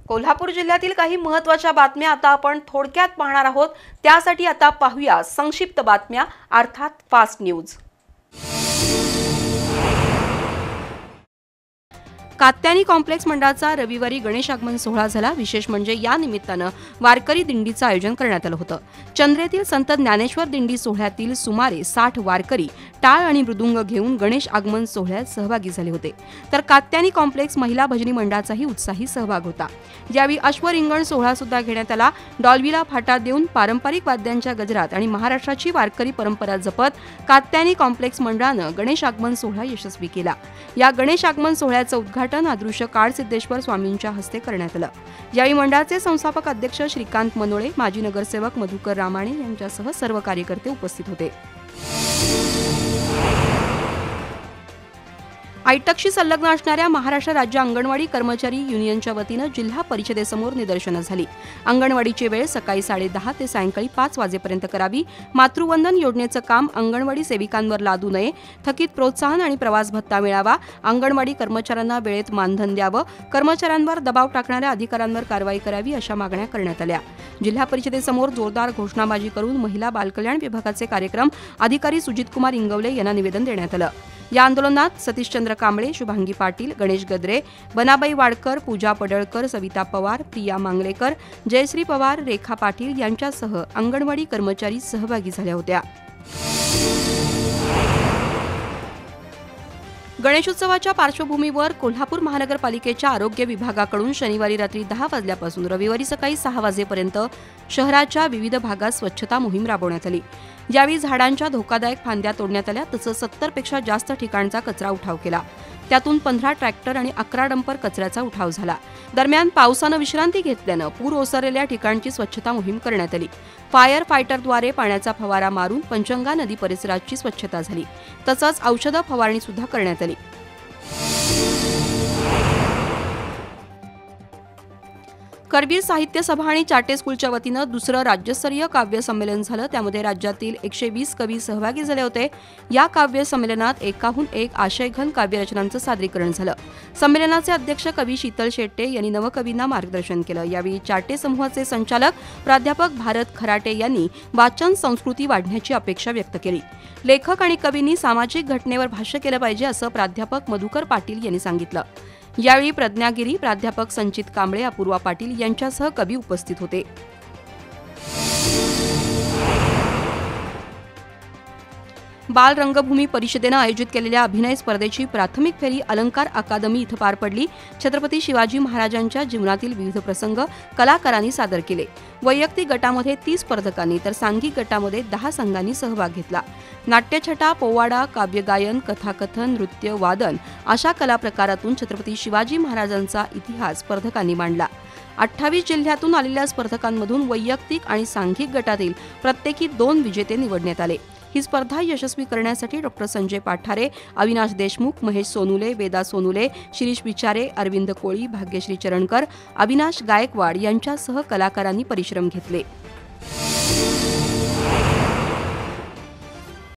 कोल्हापूर जिल्ह्यातील काही महत्त्वाच्या बातम्या आता आपण थोडक्यात पाहणार आहोत। त्यासाठी आता पाहूया संक्षिप्त बातम्या अर्थात फास्ट न्यूज। कात्यानी कॉम्प्लेक्स मंडळाचा रविवारी गणेश आगमन सोहळा झाला। विशेष म्हणजे या निमित्तानं वारकरी दिंडीचं आयोजन करण्यात आलं होतं। चंद्रेतील संत ज्ञानेश्वर दिंडी सोहळ्यातील सुमारे 60 वारकरी टाळ आणि मृदुंग घेऊन गणेश आगमन सोहळ्यात सहभागी झाले होते। तर कात्यानी कॉम्प्लेक्स महिला भजनी मंडळाचाही उत्साही सहभाग होता। यावेळी अश्वरिंगण सोहळा सुद्धा घेण्यात आला। डॉल्बीला फाटा देऊन पारंपरिक वाद्यांच्या गजरात आणि महाराष्ट्राची वारकरी परंपरा जपत कात्यानी कॉम्प्लेक्स मंडळानं गणेश आगमन सोहळा यशस्वी केला। या गणेश आगमन सोहळ्याचं उद्घाटन अदृश्य काळसिद्धेश्वर स्वामींच्या हस्ते करण्यात आलं। यावेळी मंडळाचे संस्थापक अध्यक्ष श्रीकांत मनोळे, माजी नगरसेवक मधुकर रामाणे यांच्यासह सर्व कार्यकर्ते उपस्थित होते। आयटकशी संलग्न असणाऱ्या महाराष्ट्र राज्य अंगणवाडी कर्मचारी युनियनच्या वतीनं जिल्हा परिषदेसमोर निदर्शनं झाली। अंगणवाडीची वेळ सकाळी 10:30 ते सायंकाळी 5 वाजेपर्यंत करावी। मातृवंदन योजनेचं काम अंगणवाडी सेविकांवर लादू नये। थकीत प्रोत्साहन आणि प्रवास भत्ता मिळावा। अंगणवाडी कर्मचाऱ्यांना वेळेत मानधन द्यावं। कर्मचाऱ्यांवर दबाव टाकणाऱ्या अधिकाऱ्यांवर कारवाई करावी अशा मागण्या करण्यात आल्या। जिल्हा परिषदेसमोर जोरदार घोषणाबाजी करून महिला बालकल्याण विभागाचे कार्यक्रम अधिकारी सुजितकुमार इंगवले यांना निवेदन देण्यात आलं। या आंदोलनात सतीशचंद्र कांबळे, शुभांगी पाटील, गणेश गद्रे, बनाबाई वाडकर, पूजा पडळकर, सविता पवार, प्रिया मांगलेकर, जयश्री पवार, रेखा पाटील यांच्यासह अंगणवाडी कर्मचारी सहभागी झाल्या होत्या। गणेशोत्सवाच्या पार्श्वभूमीवर कोल्हापूर महानगरपालिकेच्या आरोग्य विभागाकडून शनिवारी रात्री 10 वाजल्यापासून रविवारी सकाळी 6 वाजेपर्यंत शहराच्या विविध भागात स्वच्छता मोहीम राबवण्यात आली। यावेळी झाडांच्या धोकादायक फांद्या तोडण्यात आल्या, तसंच 70 पेक्षा जास्त ठिकाणचा कचरा उठाव केला। त्यातून 15 ट्रॅक्टर आणि 11 डंपर कचऱ्याचा उठाव झाला। दरम्यान पावसानं विश्रांती घेतल्यानं पूर ओसरलेल्या ठिकाणची स्वच्छता मोहीम करण्यात आली। फायर फायटरद्वारे पाण्याचा फवारा मारून पंचगंगा नदी परिसराची स्वच्छता झाली, तसंच औषध फवारणी सुद्धा करण्यात आली। करवीर साहित्य सभा आणि चाटे स्कूलच्या वतीनं दुसरं राज्यस्तरीय काव्य संमेलन झालं। त्यामध्ये राज्यातील 120 कवी सहभागी झाले होते। या काव्य संमेलनात एकाहून एक आशयघन काव्यरचनांचं सादरीकरण झालं। संमेलनाचे अध्यक्ष कवी शीतल शेट्टे यांनी नवकवींना मार्गदर्शन केलं। यावेळी चाटे समूहाचे संचालक प्राध्यापक भारत खराटे यांनी वाचन संस्कृती वाढण्याची अपेक्षा व्यक्त केली। लेखक आणि कवींनी सामाजिक घटनेवर भाष्य केलं पाहिजे असं प्राध्यापक मधुकर पाटील यांनी सांगितलं। यावेळी प्रज्ञागिरी, प्राध्यापक संचित कांबळे, अपूर्वा पाटील यांच्यासह कवी उपस्थित होते। बाल रंगभूमी परिषदेनं आयोजित केलेल्या अभिनय स्पर्धेची प्राथमिक फेरी अलंकार अकादमी इथं पार पडली। छत्रपती शिवाजी महाराजांच्या जीवनातील विविध प्रसंग कलाकारांनी सादर केले। वैयक्तिक गटामध्ये 30 स्पर्धकांनी तर सांघिक गटामध्ये 10 संघांनी सहभाग घेतला। नाट्यछटा, पोवाडा, काव्यगायन, कथाकथन, नृत्य, वादन अशा कला प्रकारातून छत्रपती शिवाजी महाराजांचा इतिहास स्पर्धकांनी मांडला। 28 जिल्ह्यातून आलेल्या स्पर्धकांमधून वैयक्तिक आणि सांघिक गटातील प्रत्येकी 2 विजेते निवडण्यात आले। ही स्पर्धा यशस्वी करण्यासाठी डॉ. संजय पाठारे, अविनाश देशमुख, महेश सोनुले, वेदा सोनुले, शिरीष विचारे, अरविंद कोळी, भाग्यश्री चरणकर, अविनाश गायकवाड यांच्यासह कलाकारांनी परिश्रम घेतले।